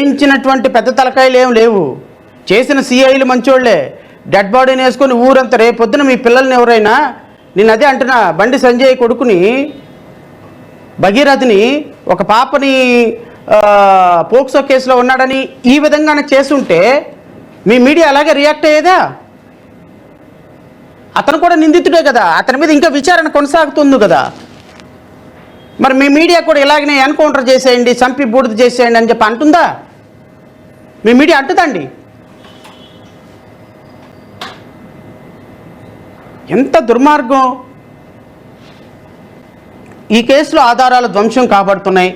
చేయించినటువంటి పెద్ద తలకాయలు ఏం లేవు, చేసిన సిఐలు మంచోళ్లే. డెడ్ బాడీని వేసుకొని ఊరంతా రేపొద్దున మీ పిల్లల్ని ఎవరైనా, నేను అదే అంటున్నా, బండి సంజయ్ కొడుకుని భగీరథని ఒక పాపని పోక్సో కేసులో ఉన్నాడని ఈ విధంగా చేస్తుంటే మీ మీడియా అలాగే రియాక్ట్ అయ్యేదా? అతను కూడా నిందితుడే కదా, అతని మీద ఇంకా విచారణ కొనసాగుతుంది కదా. మరి మీ మీడియా కూడా ఇలాగనే ఎన్కౌంటర్ చేసేయండి, చంపి బూడిద చేసేయండి అని చెప్పి అంటుందా? మీ మీడియా అంటుందండి? ఎంత దుర్మార్గం! ఈ కేసులో ఆధారాలు ధ్వంసం కాబడుతున్నాయి.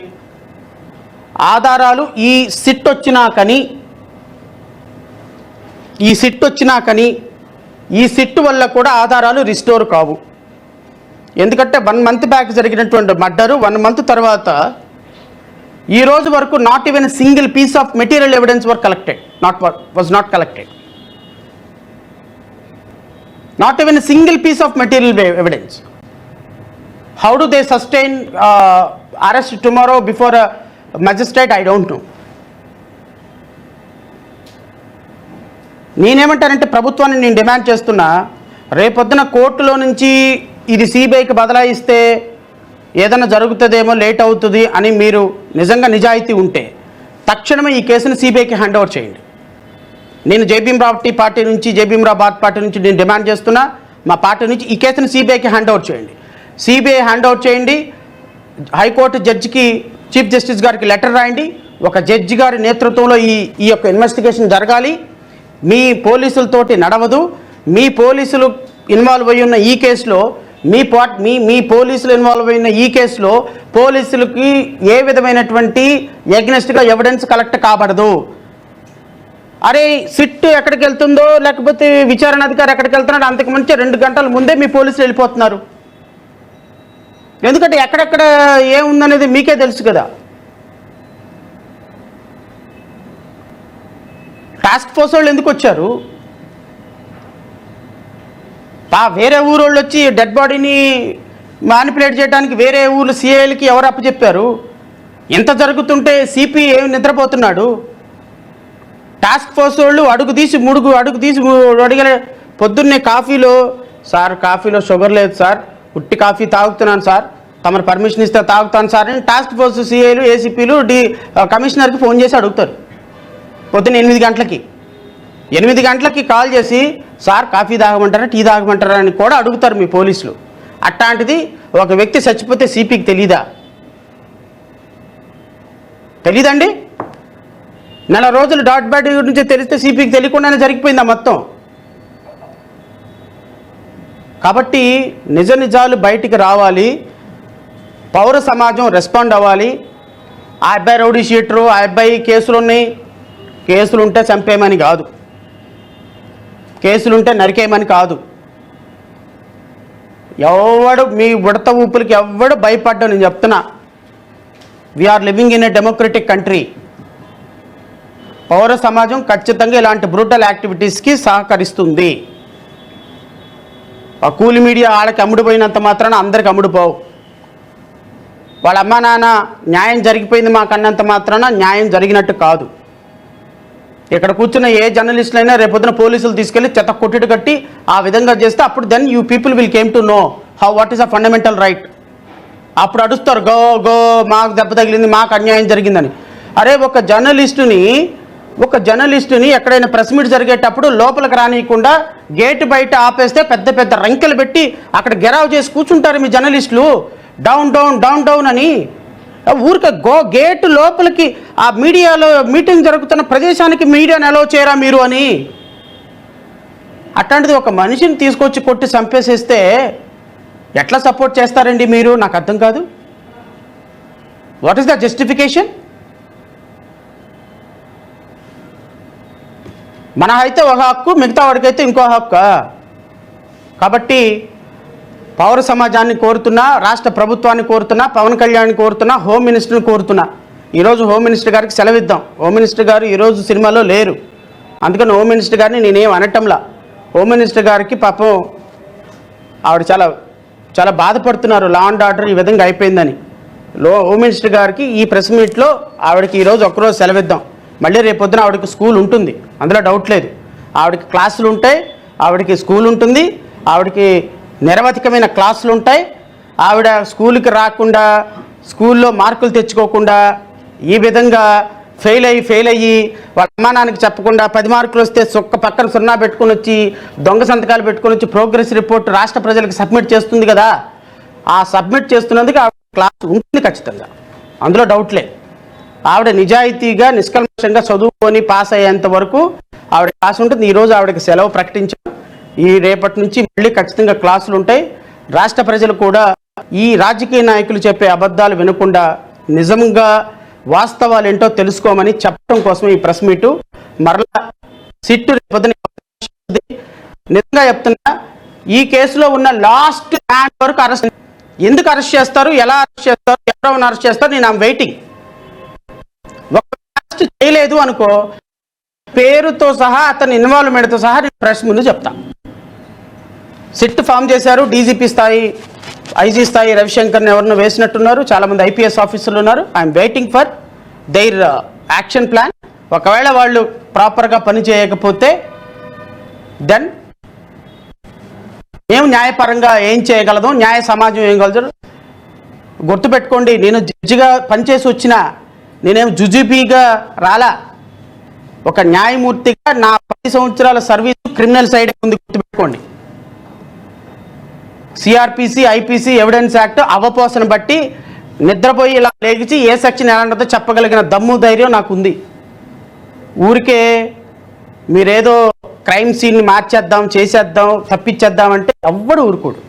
ఆధారాలు ఈ సిట్ వచ్చినా కానీ ఈ సిట్ వల్ల కూడా ఆధారాలు రిస్టోర్ కావు. ఎందుకంటే 1 month బ్యాక్ జరిగినటువంటి మర్డరు 1 month తర్వాత ఈ రోజు వరకు not even single piece of material evidence were collected, was not collected. Not even a single piece of material evidence. How do they sustain arrest tomorrow before a magistrate? I don't know. నేనేమంటానంటే ప్రభుత్వాన్ని నేను demand చేస్తున్నా, రేపొద్దున కోర్టులో నుంచి ఇది సిబిఐకి బదలాయిస్తే ఏదైనా జరుగుతుందేమో, లేట్ అవుతుంది అని మీరు నిజంగా నిజాయితీ ఉంటే తక్షణమే ఈ కేసును సిబిఐకి హ్యాండ్ ఓవర్ చేయండి. నేను జైభీమరావు పార్టీ నుంచి, జైభీమరావు బాత్ పార్టీ నుంచి నేను డిమాండ్ చేస్తున్నా, మా పార్టీ నుంచి ఈ కేసును సిబిఐకి హ్యాండ్ ఓవర్ చేయండి. సిబిఐ హ్యాండ్ ఓవర్ చేయండి. హైకోర్టు జడ్జికి, చీఫ్ జస్టిస్ గారికి లెటర్ రాయండి. ఒక జడ్జి గారి నేతృత్వంలో ఈ యొక్క ఇన్వెస్టిగేషన్ జరగాలి. మీ పోలీసులతోటి నడవదు. మీ పోలీసులు ఇన్వాల్వ్ అయి ఉన్న ఈ కేసులో, మీ పోలీసులు ఇన్వాల్వ్ అయిన ఈ కేసులో పోలీసులకి ఏ విధమైనటువంటి ఎగ్నెస్ట్గా ఎవిడెన్స్ కలెక్ట్ కాబడదు. అరే సిట్ ఎక్కడికి వెళ్తుందో, లేకపోతే విచారణ అధికారి ఎక్కడికి వెళ్తున్నాడో అంతకుముందు 2 గంటల ముందే మీ పోలీసులు వెళ్ళిపోతున్నారు. ఎందుకంటే ఎక్కడెక్కడ ఏముందనేది మీకే తెలుసు కదా. టాస్క్ ఫోర్స్ వాళ్ళు ఎందుకు వచ్చారు? వేరే ఊరోళ్ళు వచ్చి డెడ్ బాడీని మానిపులేట్ చేయడానికి వేరే ఊళ్ళు సిఐలకి ఎవరు అప్పచెప్పారు? ఎంత జరుగుతుంటే సిపి ఏమి నిద్రపోతున్నాడు? టాస్క్ ఫోర్స్ వాళ్ళు అడుగు తీసి అడిగల పొద్దున్నే కాఫీలో, సార్ కాఫీలో షుగర్ లేదు సార్, ఉట్టి కాఫీ తాగుతున్నాను సార్, తమరు పర్మిషన్ ఇస్తే తాగుతాను సార్ అని టాస్క్ ఫోర్స్ సిఐలు, ఏసీపీలు, కమిషనర్కి ఫోన్ చేసి అడుగుతారు. పొద్దున్న 8 గంటలకి కాల్ చేసి సార్ కాఫీ తాగమంటారా, టీ తాగమంటారా అని కూడా అడుగుతారు మీ పోలీసులు. అట్లాంటిది ఒక వ్యక్తి చచ్చిపోతే సిపికి తెలీదండి? నెల రోజులు డాట్ బ్యాడ్ గురించి తెలిస్తే సిపికి తెలియకుండానే జరిగిపోయిందా మొత్తం? కాబట్టి నిజాలు బయటికి రావాలి. పౌర సమాజం రెస్పాండ్ అవ్వాలి. ఆ అబ్బాయి రౌడీ షీటరు, ఆ అబ్బాయి కేసులుంటే చంపేయమని కాదు, కేసులుంటే నరికేయమని కాదు. ఎవడు మీ ఉడత ఊపులకి ఎవడు భయపడ్డా. నేను చెప్తున్నా, we are living in a democratic country. పౌర సమాజం ఖచ్చితంగా ఇలాంటి బ్రూటల్ యాక్టివిటీస్కి సహకరిస్తుంది. ఆ కూలి మీడియా వాళ్ళకి అమ్ముడుపోయినంత మాత్రాన అందరికి అమ్ముడుపోవు. వాళ్ళ అమ్మా నాన్న న్యాయం జరిగిపోయింది మాకన్నంత మాత్రాన న్యాయం జరిగినట్టు కాదు. ఇక్కడ కూర్చున్న ఏ జర్నలిస్టులైనా రేపొద్దున పోలీసులు తీసుకెళ్ళి చెత్త కొట్టిటు కట్టి ఆ విధంగా చేస్తే అప్పుడు then you people will came to know what is a fundamental right. అప్పుడు అడుస్తారు, గో మాకు దెబ్బ తగిలింది, మాకు అన్యాయం జరిగిందని. అరే ఒక జర్నలిస్టుని ఎక్కడైనా ప్రెస్ మీట్ జరిగేటప్పుడు లోపలికి రానియకుండా గేటు బయట ఆపేస్తే పెద్ద పెద్ద రంకెలు పెట్టి అక్కడ గెరావ్ చేసి కూర్చుంటారు మీ జర్నలిస్టులు. డౌన్ డౌన్ అని. ఊరికే గేటు లోపలికి ఆ మీడియాలో మీటింగ్ జరుగుతున్న ప్రదేశానికి మీడియాని అలౌ చేయరా మీరు అని. అట్లాంటిది ఒక మనిషిని తీసుకొచ్చి కొట్టి చంపేసేస్తే ఎట్లా సపోర్ట్ చేస్తారండి మీరు? నాకు అర్థం కాదు. What is the justification? మన అయితే ఒక హక్కు, మిగతా వాడికైతే ఇంకో హక్కు. కాబట్టి పౌర సమాజాన్ని కోరుతున్నా, రాష్ట్ర ప్రభుత్వాన్ని కోరుతున్నా, పవన్ కళ్యాణ్ని కోరుతున్నా, హోమ్ మినిస్టర్ని కోరుతున్నా, ఈరోజు హోమ్ మినిస్టర్ గారికి సెలవిద్దాం. హోమ్ మినిస్టర్ గారు ఈరోజు సినిమాలో లేరు, అందుకని హోమ్ మినిస్టర్ గారిని నేనేం అనటంలా. హోమ్ మినిస్టర్ గారికి పాపం ఆవిడ చాలా బాధపడుతున్నారు, లా అండ్ ఆర్డర్ ఈ విధంగా అయిపోయిందని. హోమ్ మినిస్టర్ గారికి ఈ ప్రెస్ మీట్లో ఆవిడకి ఈరోజు ఒక్కరోజు సెలవిద్దాం. మళ్ళీ రేపొద్దున ఆవిడకి స్కూల్ ఉంటుంది, అందులో డౌట్ లేదు. ఆవిడకి క్లాసులు ఉంటాయి, ఆవిడకి స్కూల్ ఉంటుంది, ఆవిడకి నిరవధికమైన క్లాసులు ఉంటాయి. ఆవిడ స్కూల్కి రాకుండా, స్కూల్లో మార్కులు తెచ్చుకోకుండా, ఈ విధంగా ఫెయిల్ అయ్యి వాళ్ళ అమ్మానానికి చెప్పకుండా 10 మార్కులు వస్తే పక్కన 0 పెట్టుకుని వచ్చి, దొంగ సంతకాలు పెట్టుకుని వచ్చి ప్రోగ్రెస్ రిపోర్ట్ రాష్ట్ర ప్రజలకు సబ్మిట్ చేస్తుంది కదా. ఆ సబ్మిట్ చేస్తున్నందుకు ఆవిడ క్లాస్ ఉంటుంది ఖచ్చితంగా, అందులో డౌట్ లేదు. ఆవిడ నిజాయితీగా నిష్కల్మషంగా చదువుకొని పాస్ అయ్యేంత వరకు ఆవిడ క్లాస్ ఉంటుంది. ఈరోజు ఆవిడకి సెలవు ప్రకటించాం. ఈ రేపటి నుంచి మళ్ళీ ఖచ్చితంగా క్లాసులు ఉంటాయి. రాష్ట్ర ప్రజలు కూడా ఈ రాజకీయ నాయకులు చెప్పే అబద్ధాలు వినకుండా నిజంగా వాస్తవాలు ఏంటో తెలుసుకోమని చెప్పడం కోసం ఈ ప్రెస్ మీటు. మరలా సిట్టు రేపొద్దున నిజంగా చెప్తున్నా, ఈ కేసులో ఉన్న లాస్ట్ హ్యాండ్ వరకు అరెస్ట్. ఎందుకు అరెస్ట్ చేస్తారు, ఎలా అరెస్ట్ చేస్తారు, ఎవరెవరిని అరెస్ట్ చేస్తారు, నేను వెయిటింగ్. ఒక అరెస్ట్ చేయలేదు అనుకో, పేరుతో సహా అతని ఇన్వాల్వ్మెంట్తో సహా నేను ప్రెస్ ముందు చెప్తా. సిట్ ఫామ్ చేశారు, డీజీపీ స్థాయి, ఐజీ స్థాయి రవిశంకర్ని ఎవరినో వేసినట్టున్నారు, చాలామంది ఐపీఎస్ ఆఫీసర్లు ఉన్నారు. I'm waiting for their action plan. ఒకవేళ వాళ్ళు ప్రాపర్గా పని చేయకపోతే దెన్ మేము న్యాయపరంగా ఏం చేయగలదు, న్యాయ సమాజం ఏం గలదు. గుర్తుపెట్టుకోండి, నేను జడ్జిగా పనిచేసి వచ్చిన, నేనేం జుజుబీగా రాలా. ఒక న్యాయమూర్తిగా నా 10 సంవత్సరాల సర్వీసు క్రిమినల్ సైడ్ ఉంది, గుర్తుపెట్టుకోండి. సిఆర్పిసి, ఐపీసీ, ఎవిడెన్స్ యాక్ట్ అవపోసన బట్టి నిద్రపోయి ఇలా లేచి ఏ సెక్షన్ ఎలా ఉంటుందో చెప్పగలిగిన దమ్ము ధైర్యం నాకు ఉంది. ఊరికే మీరేదో క్రైమ్ సీన్ని మార్చేద్దాం, చేసేద్దాం, తప్పించేద్దాం అంటే ఎవ్వడు ఊరుకోడు.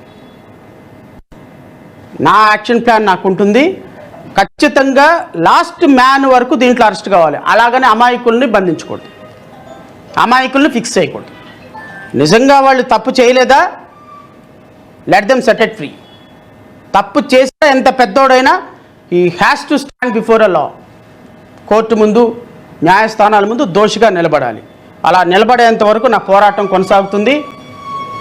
నా యాక్షన్ ప్లాన్ నాకు ఉంటుంది. ఖచ్చితంగా లాస్ట్ మ్యాన్ వరకు దీంట్లో అరెస్ట్ కావాలి. అలాగని అమాయకుల్ని బంధించకూడదు, అమాయకుల్ని ఫిక్స్ చేయకూడదు. నిజంగా వాళ్ళు తప్పు చేయలేదా, let them set it free. తప్పు చేస్తే ఎంత పెద్దోడైనా ఈ has to stand before a law. Court ముందు, న్యాయస్థానాల ముందు దోషిగా నిలబడాలి. అలా నిలబడేంత వరకు నా పోరాటం కొనసాగుతుంది.